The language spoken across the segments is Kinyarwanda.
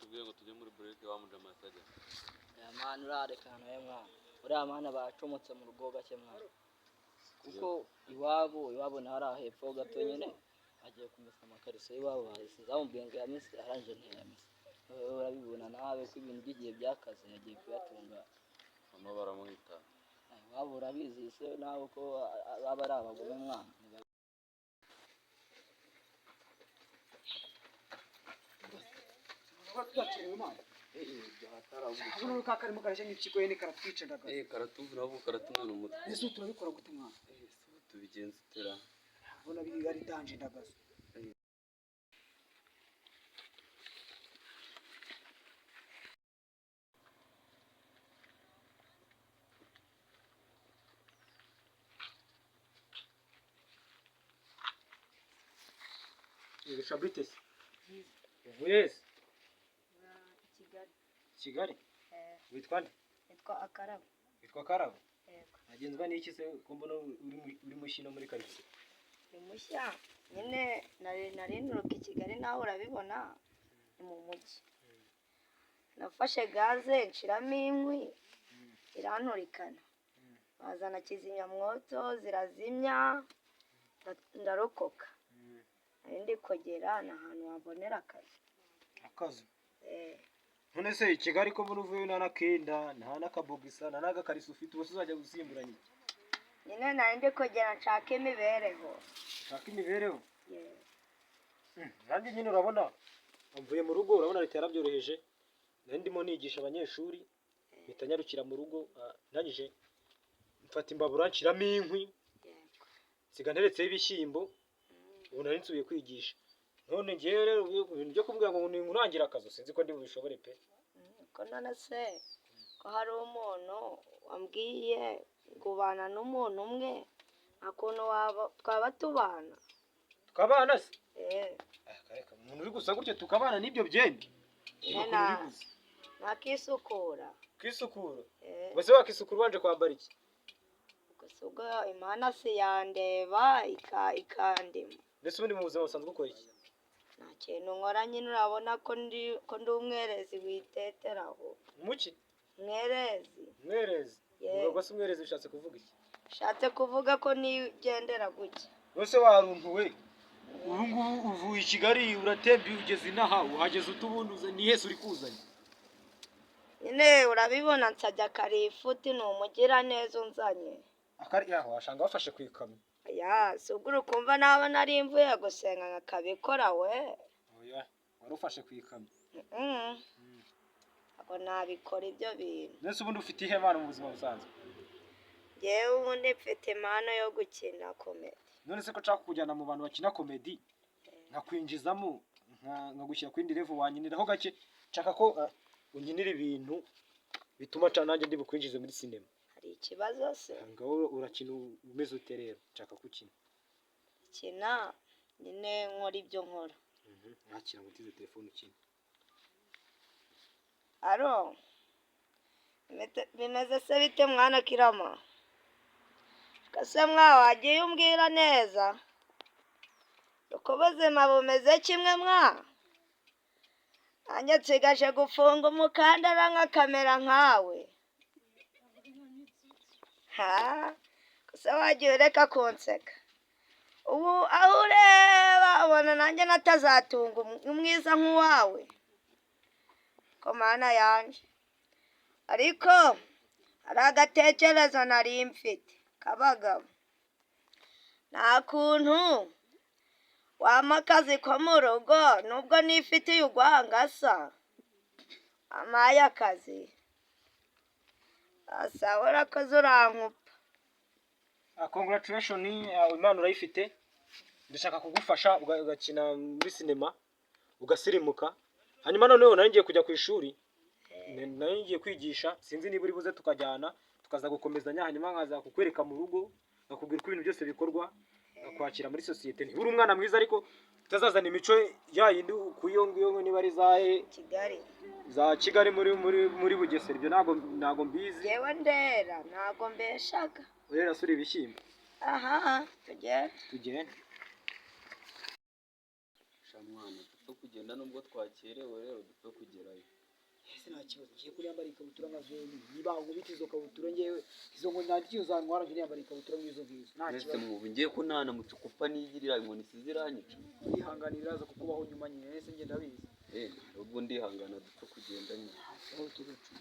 tubwiye ngo tujye muri break wamuja masajya. Ya mwana urarekana we mwana. Uriya mwana bacomotse mu rugo gake mwana. Kuko iwabo ntari ahepfo gato nyine agiye kumesa amakariso y'iwabo bahise zamubwiye ngo yamese aranje ntiyamese. Urabibona nawe ko ibintu by'igihe byakaze yagiye kuyatunga. Hano baramwita. Iwabo urabizi se nawe ko baba ari abagome mwana. Hano kakarimo karashye n'ikiko yene karatwica ndaga. Karatuvura abo karatumena umutwe. Ese turabikora gute mwana? Tubigenza utera. Bona biri ari danje ndagaza. Shabitese. Yes. Kigali. Witwa nde? Witwa Akarabo. Witwa Karabo. Yego. Agenzwa n'iki se ko mbona uri mushino muri quartier? Ni mushya. Nyine nari nturuka i Kigali nawe urabibona ni mu mujyi. Nafashe gaze nshiramo inkwi iranturikana. Bazana kizimyamwoto zirazimya ndarokoka. Ndi kogera n'ahantu wabonera akazi. Akazi. None se i Kigali ko mbona uvuye na nakenda nta nakabogisa na nagakarisa ufite ubose uzajya gusimburanya iki? Nyine nari ndi kogera nshaka imibereho. Nshaka imibereho? Yes. Nanjye nyine urabona mvuye mu rugo urabona leta yarabyoroheje. Nari ndimo nigisha abanyeshuri bitanyarukira mu rugo nagije mfata imbabura nshiramo inkwi. Yego. Siga nteretseho ibishyimbo. Ubu nari nsubiye kwigisha. None ngiye rero ibintu byo kumbwira ngo ningurangira akazi sinzi ko ndi bubishobore pe. Ko none se ko hari umuntu wambwiye kubana n'umuntu umwe akuntu twaba tubana. Tukabana se? Kareka umuntu uri gusa gutyo tukabana n'ibyo byembi. Nakisukura. Kwisukura? Bose wakisukura ubanje kwambara iki? Gusuga imana se yandeba ikandima. Mbese ubundi mu buzima busanzwe ukora iki? Nta kintu nkora nyine urabona ko ndi umwerezi witeteraho. Muki? Mwerezi. Mwerezi? Ubwo se umwerezi bishatse kuvuga iki? Bishatse kuvuga ko nigendera gutya. Bose waruntuwe. Ubu ngubu uvuye i Kigali uratembe ugeze inaha uhageze utubunduza ni Yesu uri kuzanye. Nyine urabibona nsajya karifuti ni umugira neza unzanye. Akari yaho washanga wafashe kwikamyo. Ya, suguru kumva naba nari mvuye gusenga nkakabikora we. Oya, wari ufashe kwikamyo. Abo nabikora ibyo bintu. Nese ubundi ufite ihe mana mu buzima busanzwe? Yewe ubundi mfite impano yo gukina comedy. None se ko nshaka kujyana mu bantu bakina comedy nkakwinjizamo nkagushyira ku indi level wanyiniraho gake nshaka ko unyinira ibintu bituma nanjye ndi bukwinjize muri cinema. Hari ikibazo se? Ngaho urakina umeze ute rero nshaka gukina. Kina nyine nkora ibyo nkora. Nakira ngutize telefone ukina. Aro. Bimeze se bite mwana Kirama? Kase wagiye umbwira neza. Uko ubuzima bumeze kimwe mwa? Nanjye nsigaje gufunga umukandara nk'akamera nkawe. Kase wagiye ureka kunseka. Ubu aho ureba ubona nanjye natazatunga umwiza nk'uwawe. Ko mana yanje. Ariko hari agatekerezo nari mfite kabagabo. Nta kuntu wampa akazi ko mu rugo nubwo nifitiye urwangasa. Amaye akazi. Asaba urakoze urankupa. Congratulations Imana urayifite. Ndashaka kugufasha ugakina muri cinema ugasirimuka. Hanyuma noneho nari ngiye kujya ku ishuri. Nari ngiye kwigisha sinzi niba uri buze tukajyana tukaza gukomezanya hanyuma nkaza kukwereka mu rugo nakubwira ko ibintu byose bikorwa kwakira muri societe. Uri umwana mwiza ariko utazazana imico yayindi kuyongo niba ari Kigali. Za Kigali muri Bugesera ibyo nago mbizi. Yewe ndera nago mbeshaga. Urera suri ibishyimbo. Aha, tugende. Tugende. Shamwana, kugenda nubwo twakerewe rero dupfe kugerayo. ese nta kibazo ngiye kuri yambara ikabutura nka zombi niba nkubita izo kabutura ngewe izo ngo ntangiye uzantwara ngiye yambara ikabutura nk'izo ngizo nta Mwese kibazo mwubu ngiye kunana mu cukupa nigirira inkoni siziranyica. yihanganira iraza kukubaho nyuma nyine ese njye ndabizi ubwo ndihangana dupfe kugenda nyine. aho tugacu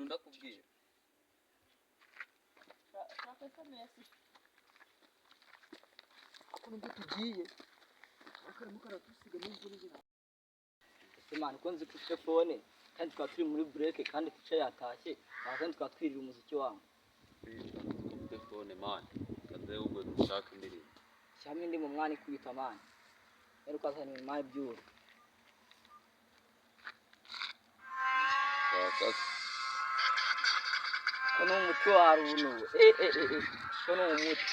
Ndakubwira ako nubwo tugiye akarimo karatusiga n'ibyo n'ibyo Imana ko nzi ko ufite fone kandi tukaba turi muri break kandi tice yatashye kandi tukaba twirira umuziki wangu telefone mani kaze ubwo dushaka indirimbo. cyamwe ndi mu mwanya ikubita mani rero ukazana ibintu mani by'uru ko ni umuti wa runo ko ni umuti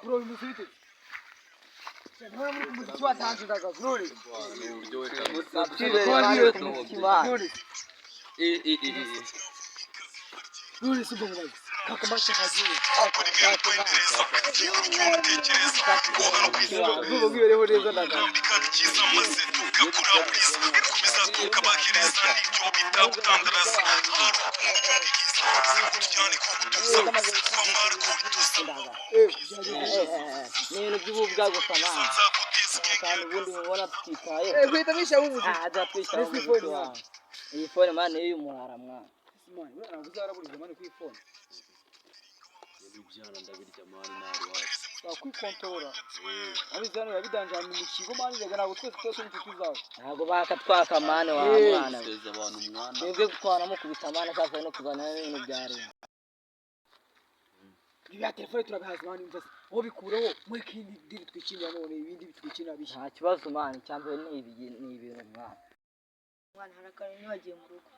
bro imuzite None muri umuziki watanze ndagaza none Uburyo weka none si mbona kakamasha kagiye vuba bwireho neza ndagaza ni ibintu by'ububwa gusa mani kandi ubundi mubona tutitaye kwita bisha wuzi twishyira mu muziki wawe iyi fone mani niyo y'umuhara mwana mani we ntabwo uzaraburiza mani ku ifone ibyana ndabirya mani nawe wacu. wakwikontorora abizana yabidanjana mu kigo mani rega ntabwo twese n'inshuti zawe ntabwo bakatwaka mani wa mwana Teza abantu umwana. twebwe gutwaramo kubita mani ashaka no kuzana n'ibintu bya leta ibya telefone turabihaza mani mvase aho bikureho muri kindi diri twikinira none ibindi bitwikinira bishya nta kibazo mani cyambere ni ibintu mwana Mwana harakara nibagiye mu rugo.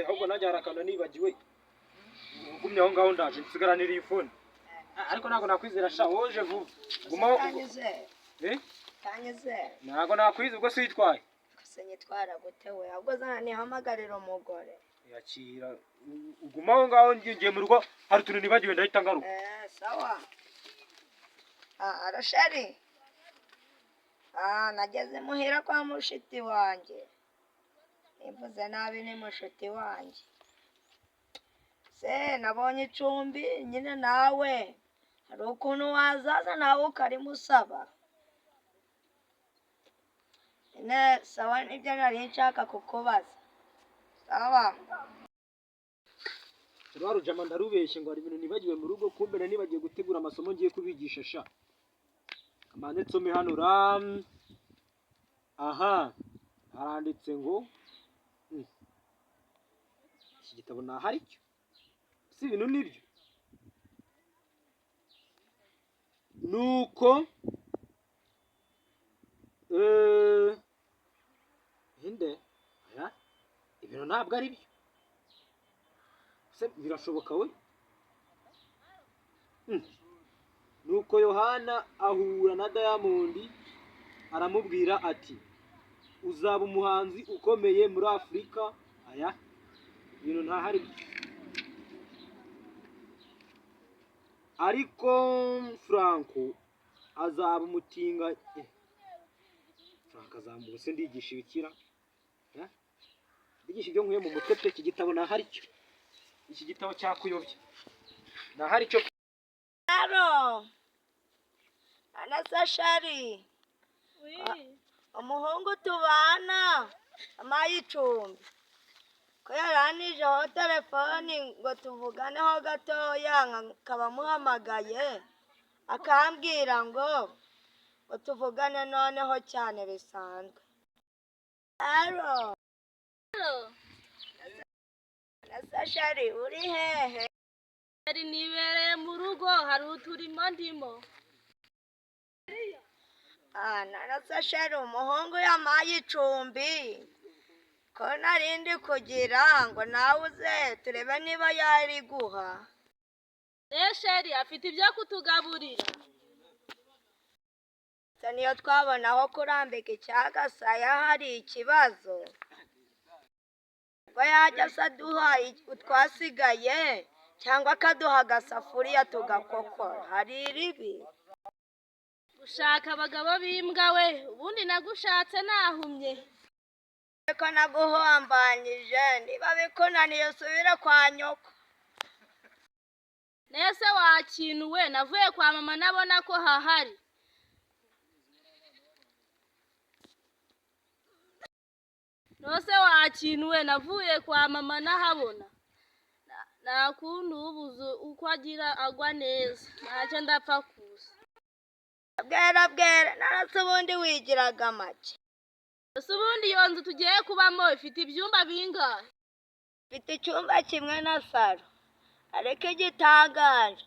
ahubwo nanjye hari akantu nibagiwe ugumye aho ngaho ndaje nsigaranira iyi fone ariko ntabwo nakwizera sha woje vuba gumaho Tanyuze. Tanyuze. ntabwo nakwiza ubwo sitwaye Kusenye twara gutewe. Ahubwo zana nihamagarira umugore. yakira ugumaho ngaho ngiye mu rugo hari utuntu nibagiwe ndahita ngaruka Sawa. Arashari. Nageze muhira kwa mushiti wanjye. Nivuze nabi ni mushiti wanjye. Se nabonye icumbi nyine nawe. Hari ukuntu wazaza nawe ukarimusaba. Sawa nibyo nari nshaka kukubaza. Sawa. rwarujama ndarubeshye ngo hari ibintu nibagiwe mu rugo kumbe na nibagiye gutegura amasomo ngiye kubigisha sha kamane nsome hano ram aha haranditse ngo iki gitabo nahari cyo si ibintu nibyo nuko inde aya ibintu ntabwo ari byo se birashoboka we nuko Yohana ahura na Diamond aramubwira ati uzaba umuhanzi ukomeye muri Afurika aya ibintu ntahari ariko Franco azaba umutinga Franco azambuka se ndigisha ibikira ndigisha ibyo nkuye mu mutwe pe iki gitabo ntahari cyo iki gitabo cyakuyobya ntahari cyo Aro. Anasashari. Umuhungu tubana amayicumbi. Ko ko yaranijeho telefoni ngo tuvuganeho gatoya nkaba muhamagaye akambwira ngo tuvugane noneho cyane bisanzwe. Alo Nasashari uri hehe? Ari nibereye mu rugo hari uturimo ndimo. Nasashari umuhungu yamaye icumbi ko narindi kugira ngo nawe uze turebe niba yari guha. Sheri afite ibyo kutugaburira. Niyo twabona aho kurambika icyagasaya hari ikibazo ngo yajya asa duha utwasigaye cyangwa akaduha agasafuriya tugakokora. Hari iribi Gushaka abagabo b'imbwa we, ubundi nagushatse nahumye. ko naguhombanyije, niba bikunaniye usubire kwa nyoko. Nese wakinuwe, navuye kwa mama nabona ko hahari. Nose wakinuwe, navuye kwa mama nahabona. Nakundi ubuze uko agira agwa neza, ntacyo ndapfa kuza. Bwera narase ubundi wigiraga make. Ese ubundi iyo nzu tugiye kubamo ifite ibyumba bingahe? Ifite icyumba kimwe na saro, ariko igitangaje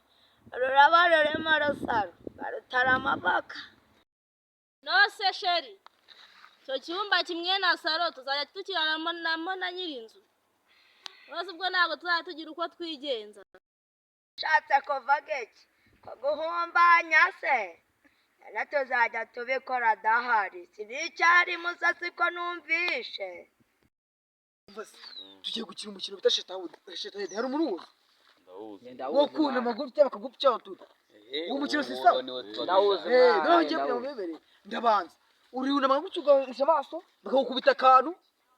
ruraba rurimo rusaro barutara amabaka. Nose sheri, icyo cyumba kimwe na saro tuzajya tukiraramo na nyir'inzu. Nose ubwo ntabwo tuzajya tugira uko twigenza. Ushatse kuva gake ko guhumbanya se, na tuzajya tubikora adahari. Sinicyari musasi ko numvishe. tugiye gukina umukino bita shetani. Hari umuntu uwuzi? Ndawuzi. Wo kunama gutya bakagupfa tutu. Uwo mukino si sawa? Ndawuzi. Nawe ugiye kugira ngo bibere. Ndabanza. Urunama gutya ugahisha amaso, bakagukubita akantu,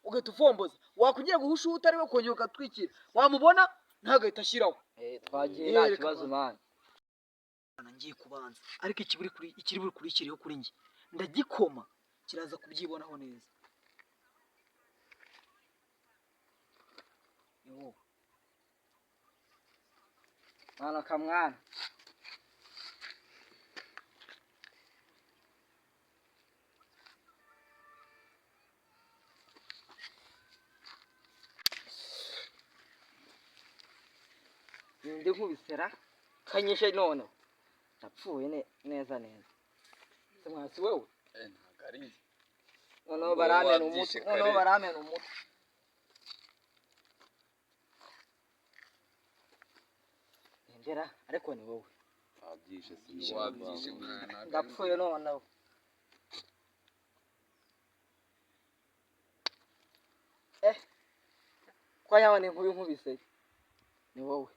ugahita ufomboza. Wakugiye guhusha utari we kongera ugatwikira. Wamubona ntagahita ashyiraho. Twagiye nta kibazo mani. Ngiye kubanza, ariko ikiri buri kiriho kuri njye ndagikoma kiraza kubyibonaho neza. Yo Mwana kamwana. Ndi nkubisera kanyishe none. Napfuye neza. Se mwasi wewe? Ntabwo ari njye. Noneho baramena umutwe. Ndera ariko ni wowe. Wabyishe si wabyishe mwana. Ndapfuye noneho. Kwa yawe ni nkubise. Ni wowe.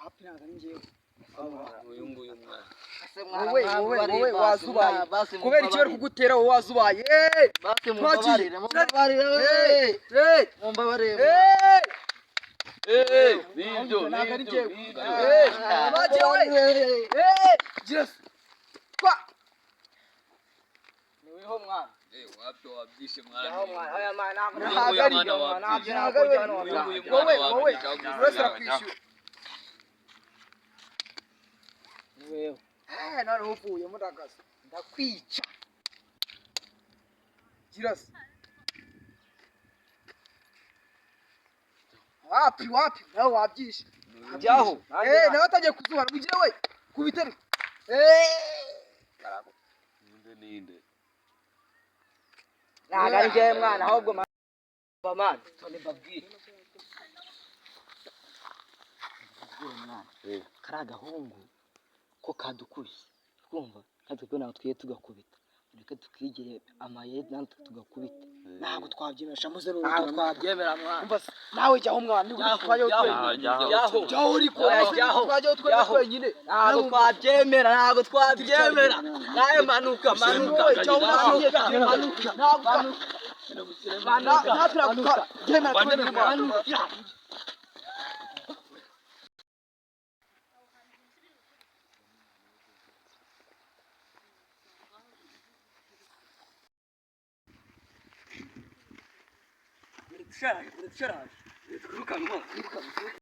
hapi ntabwo ari njyewe. Uyu nguyu mwana. Wowe wazubaye kubera icyo bari kugutera wowe wazubaye. Basi mumbabarire. Nibyo. Ntabwo ari njyewe. Ni wiho mwana. Wapi wabyishe mwana. Yaho mwana. Oya mwana Ntabwo ari njyewe. Wowe wese arakwishyura. Ni wewe. None uvuye muragaza ndakwica. Girasa. Wapi nawe wabyishe. Jyaho. Nawe atagiye kuzuba mugire we kubitari. Ninde. Ntabwo ari njyewe mwana ahubwo mama. Tone mbabwire. Mwana. Kari agahungu ko kadukubise. Twumva natwe nawe twiye tugakubita. Reka tukigire amayeri natwe tugakubita. Ntabwo twabyemeresha muze n'ubu. Ntabwo twabyemera mwana. Umva nawe jyaho mwana ndi gutwaye Jyaho. jyaho uri ko twajyaho twese twenyine. Ntabwo twabyemera. Nawe manuka. Twirukanwa, twirukanwa.